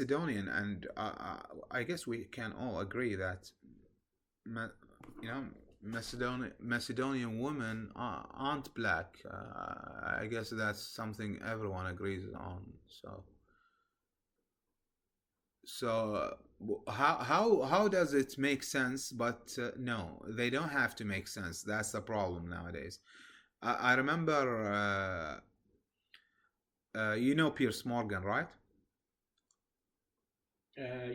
Macedonian, and I guess we can all agree that, Ma- you know, Macedonian women aren't black. I guess that's something everyone agrees on. How does it make sense? But no, they don't have to make sense. That's the problem nowadays. I remember, you know Piers Morgan, right?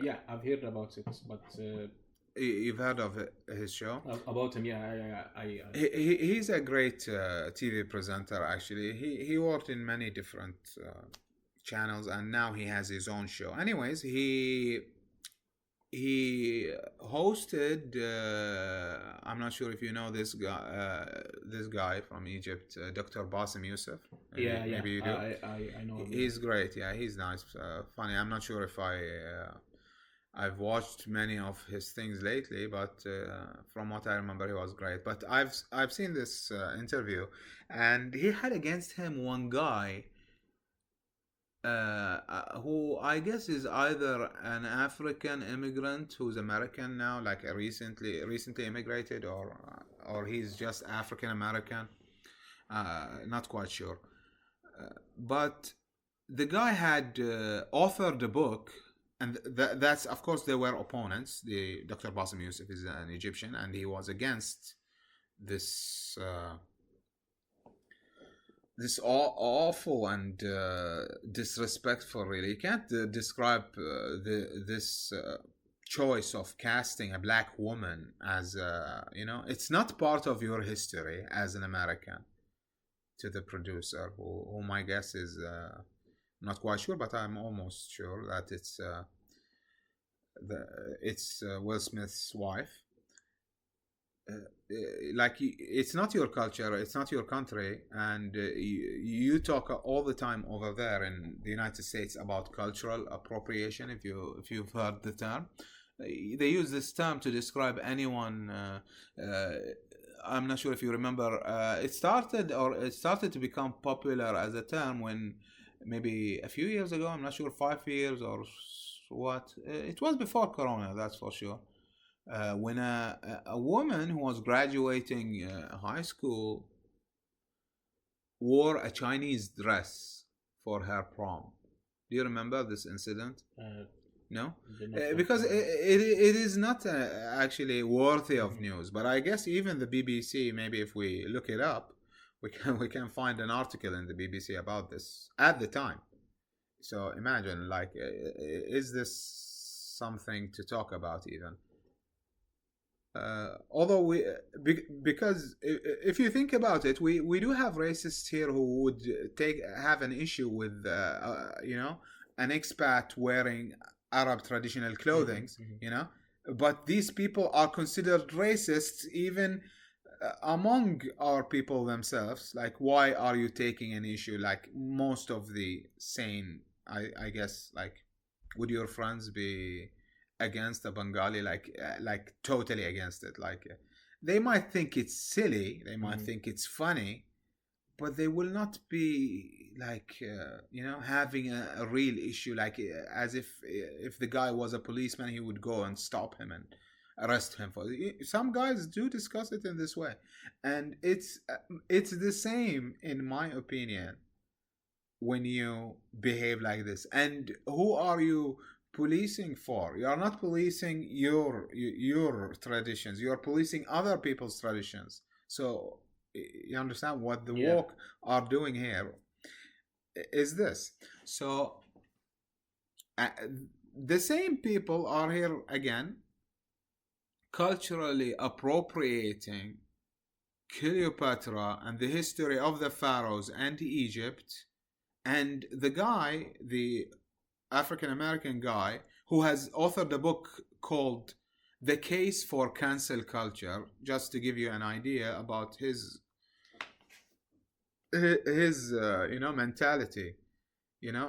Yeah, I've heard about it, but You've heard of his show. about him, yeah, He's a great TV presenter. Actually, he worked in many different channels, and now he has his own show. Anyways, he hosted. I'm not sure if you know this guy from Egypt, Dr. Bassem Yousef. yeah. Maybe you do. I know him. Yeah. He's great. Yeah, he's nice, funny. I'm not sure if I've watched many of his things lately, but from what I remember, he was great. But I've seen this interview, and he had against him one guy who I guess is either an African immigrant who's American now, like a recently immigrated, or he's just African American. Not quite sure. But the guy had authored a book, and that's, of course, they were opponents. The Dr. Bassem Youssef is an Egyptian, and he was against this this awful and disrespectful. Really, you can't describe this choice of casting a black woman as it's not part of your history as an American. To the producer, who my guess is not quite sure, but I'm almost sure that the it's Will Smith's wife. Like, it's not your culture, it's not your country, and you talk all the time over there in the United States about cultural appropriation. If you've heard the term, they use this term to describe anyone. I'm not sure if you remember. It started to become popular as a term when maybe a few years ago. I'm not sure, 5 years or what. It was before Corona, that's for sure. When a woman who was graduating high school wore a Chinese dress for her prom. Do you remember this incident? No, because it is not actually worthy of news. But I guess even the BBC, maybe if we look it up, we can find an article in the BBC about this at the time. So imagine, like, is this something to talk about even? Although because if you think about it, we do have racists here who would have an issue with an expat wearing Arab traditional clothing, but these people are considered racists even among our people themselves. Like, why are you taking an issue? Like, most of the sane, I guess, like, would your friends be against a Bengali, like totally against it? Like, they might think it's silly, they might think it's funny, but they will not be like having a real issue, like as if the guy was a policeman, he would go and stop him and arrest him for it. Some guys do discuss it in this way, and it's the same, in my opinion, when you behave like this. And who are you policing for? You are not policing your traditions, you are policing other people's traditions. So you understand what the Yeah. woke are doing here is this. So uh, the same people are here again, culturally appropriating Cleopatra and the history of the pharaohs and Egypt. And the African American guy who has authored a book called The Case for Cancel Culture, just to give you an idea about his mentality.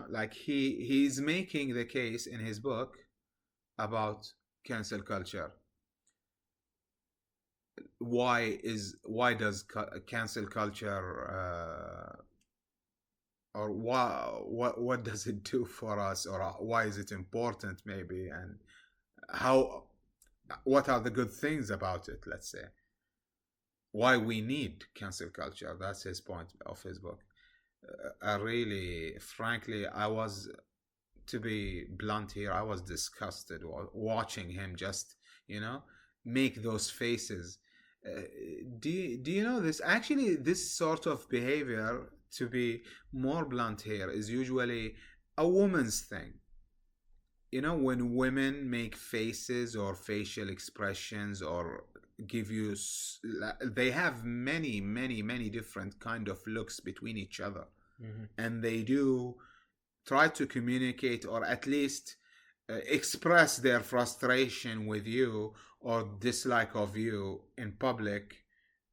Like, he's making the case in his book about cancel culture. Why does cancel culture or what does it do for us, or why is it important maybe, and how what are the good things about it, let's say, why we need cancel culture. That's his point of his book. I really, frankly, I was, to be blunt here, I was disgusted watching him just, you know, make those faces. Do you know this? Actually, this sort of behavior, to be more blunt here, is usually a woman's thing. You know, when women make faces or facial expressions or give you, they have many different kind of looks between each other, and they do try to communicate or at least express their frustration with you or dislike of you in public.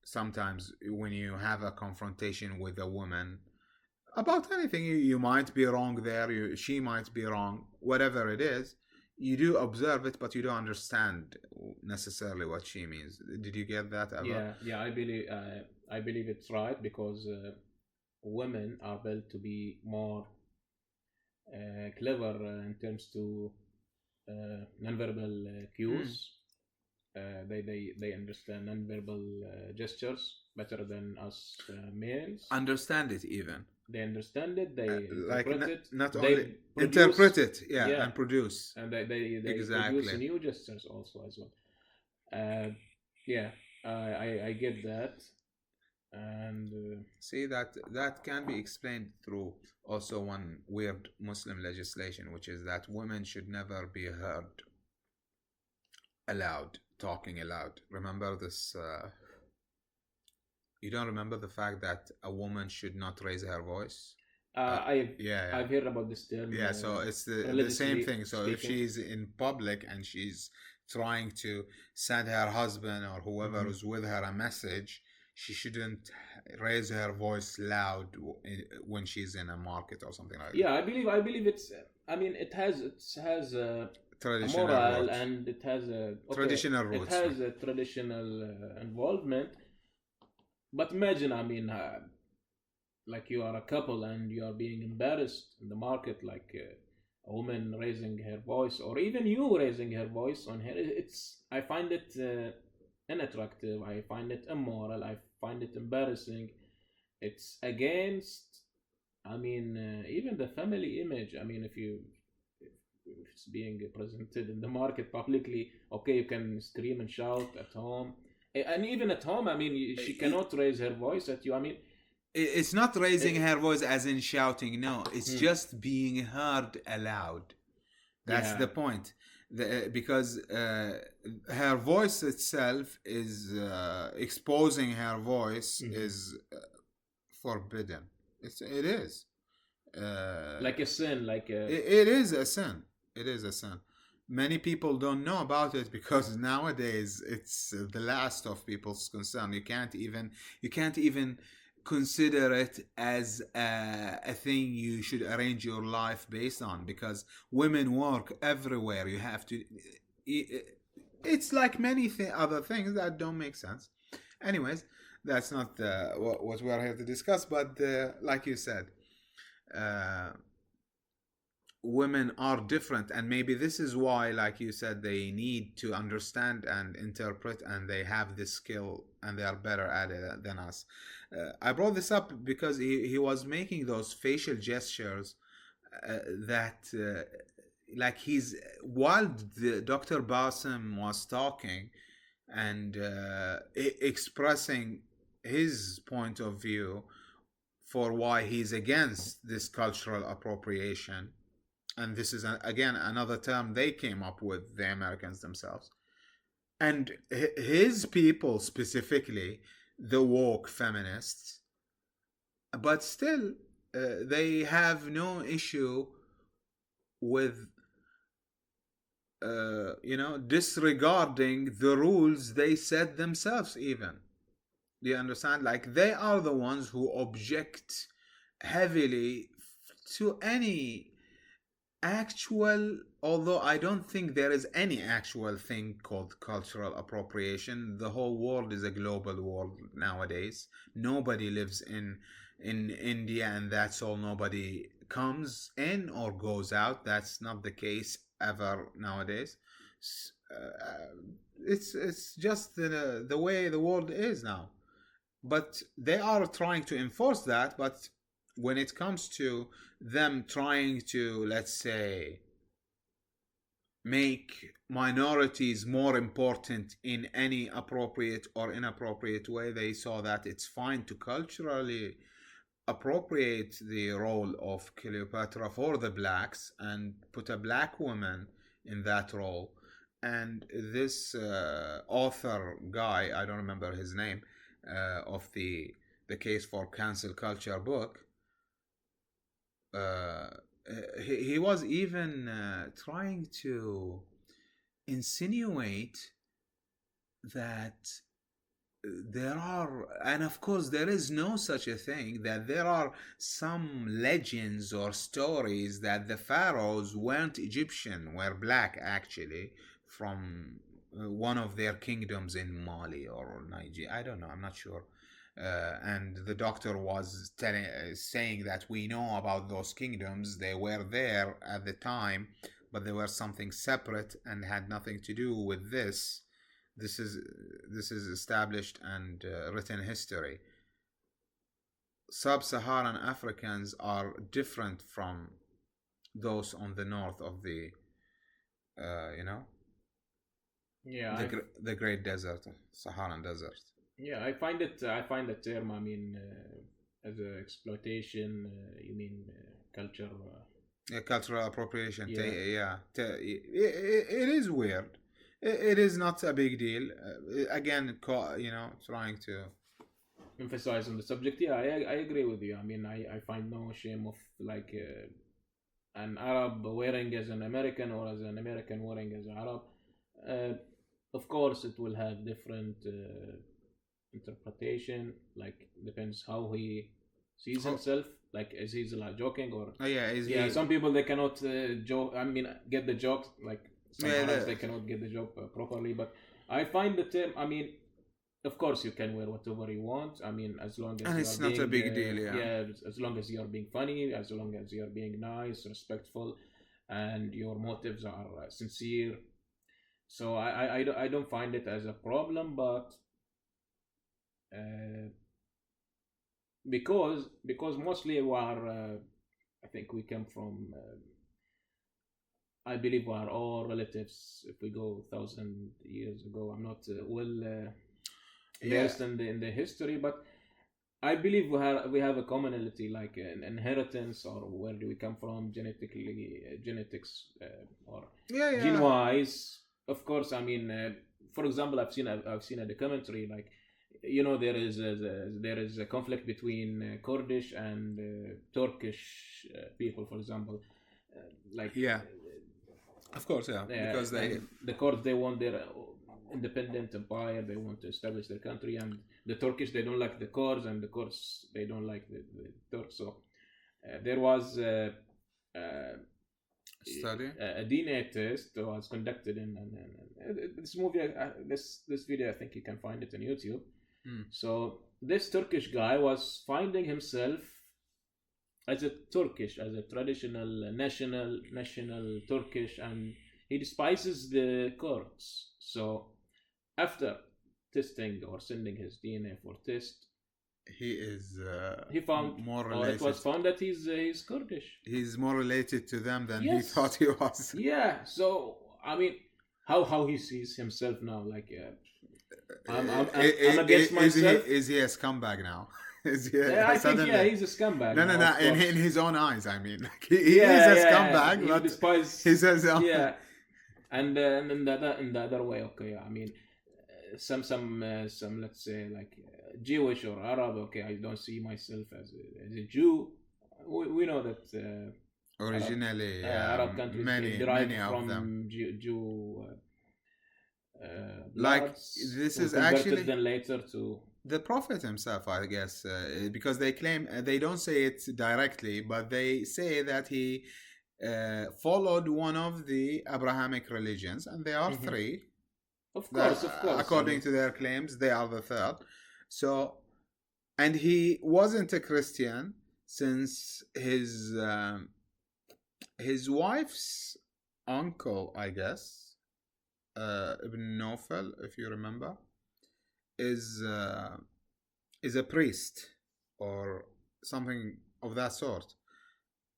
Sometimes when you have a confrontation with a woman about anything, you might be wrong there, she might be wrong, whatever it is, you do observe it, but you don't understand necessarily what she means. Did you get that ever? Yeah. I believe it's right because women are built to be more clever in terms to nonverbal cues. They understand nonverbal gestures better than us males. Understand it even. They understand it. They like interpret it. not They only produce, interpret it, yeah, and produce. and they produce Exactly. new gestures also as well. Yeah, I get that, and See, that can be explained through also one weird Muslim legislation, which is that women should never be heard aloud, talking aloud. Remember this? You don't remember the fact that a woman should not raise her voice? I've heard about this term. Yeah, so it's the same thing. So if she's in public and she's trying to send her husband or whoever is with her a message, she shouldn't raise her voice loud when she's in a market or something like that. Yeah, I believe it's. I mean, it has a moral roots. And it has a traditional roots. It has a traditional involvement. But imagine, I mean, like you are a couple and you are being embarrassed in the market, like a woman raising her voice, or even you raising her voice on her. I find it unattractive. I find it immoral. I find it embarrassing. It's against, I mean, even the family image. I mean, if it's being presented in the market publicly, okay, you can scream and shout at home. And even at home, I mean, she cannot raise her voice at you. I mean, it's not raising her voice as in shouting. No, it's just being heard aloud. That's the point. Because her voice itself is exposing her voice is forbidden. It is like a sin. It is a sin. It is a sin. Many people don't know about it because nowadays it's the last of people's concern. You can't even consider it as a thing you should arrange your life based on, because women work everywhere. You have to. It's like many other things that don't make sense. Anyways, that's not what we are here to discuss. But like you said. Women are different, and maybe this is why, like you said, they need to understand and interpret, and they have this skill and they are better at it than us. I brought this up because he was making those facial gestures that like he's while Dr. Bassem was talking and expressing his point of view for why he's against this cultural appropriation. And this is, again, another term they came up with, the Americans themselves. And his people, specifically, the woke feminists, but still, they have no issue with, disregarding the rules they set themselves even. Do you understand? Like, they are the ones who object heavily to any actual, although I don't think there is any actual thing called cultural appropriation. The whole world is a global world nowadays. Nobody lives in in India, and that's all. Nobody comes in or goes out. That's not the case ever nowadays. It's just the way the world is now. But they are trying to enforce that. But when it comes to them trying to, let's say, make minorities more important in any appropriate or inappropriate way, they saw that it's fine to culturally appropriate the role of Cleopatra for the blacks and put a black woman in that role. And this author guy, I don't remember his name, of the Case for Cancel Culture book, uh, he was even trying to insinuate that there are, and of course there is no such a thing, that there are some legends or stories that the pharaohs weren't Egyptian, were black actually, from one of their kingdoms in Mali or Nigeria. I don't know, I'm not sure. And the doctor was saying that we know about those kingdoms, they were there at the time, but they were something separate and had nothing to do with this. This is established and written history. Sub-Saharan Africans are different from those on the north of the, you know, Yeah, the Great Desert, Saharan Desert. yeah. I find the term. I mean, as a exploitation. You mean culture? Yeah, cultural appropriation. Yeah. It is weird. It is not a big deal. Again, trying to. Emphasize on the subject. Yeah, I agree with you. I mean, I find no shame of like an Arab wearing as an American or as an American wearing as an Arab. Uh, of course, it will have different interpretation. Like depends how he sees himself. Like is he like joking or Is some people they cannot joke. I mean, get the joke. Like some Arabs they cannot get the joke properly. But I find the term. I mean, of course, you can wear whatever you want. I mean, as long as and it's not a big deal. Yeah, as long as you're being funny, as long as you're being nice, respectful, and your motives are sincere. So I don't find it as a problem, but uh, because mostly we are, I think we come from. I believe we are all relatives. If we go 1,000 years ago, I'm not versed in the history, but I believe we have a commonality like an inheritance or where do we come from genetically, genetics or gene wise. Of course, I mean, for example, I've seen a documentary like there is a conflict between Kurdish and Turkish people, for example, of course, because the Kurds they want their independent empire, they want to establish their country, and the Turkish they don't like the Kurds, and the Kurds they don't like the Turks. So there was study a DNA test was conducted in this movie. This video, I think you can find it on YouTube. So this Turkish guy was finding himself as a Turkish, as a traditional national Turkish, and he despises the Kurds. So after testing or sending his DNA for test, he found more related. It was found that he's Kurdish. He's more related to them than he thought he was. Yeah. So I mean, how he sees himself now, like I'm against myself. Is he a scumbag now? I think he's a scumbag. No. In his own eyes, I mean, like, he is a scumbag. But he says, yeah. And in the other way, okay. I mean, some let's say like Jewish or Arab. Okay, I don't see myself as a Jew. We know that originally Arab countries many from of them Jew. Like this is actually then later to the Prophet himself, I guess, because they claim they don't say it directly, but they say that he followed one of the Abrahamic religions, and there are three. Of course. According to their claims, they are the third. So and he wasn't a Christian since his wife's uncle, I guess, Ibn Nawfal, if you remember, is uh, is a priest or something of that sort.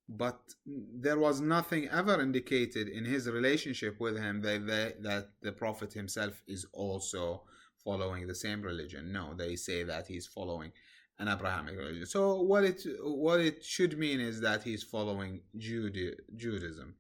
But there was nothing ever indicated in his relationship with him that the Prophet himself is also following the same religion. No, they say that he's following an Abrahamic religion. So what it should mean is that he's following Judaism.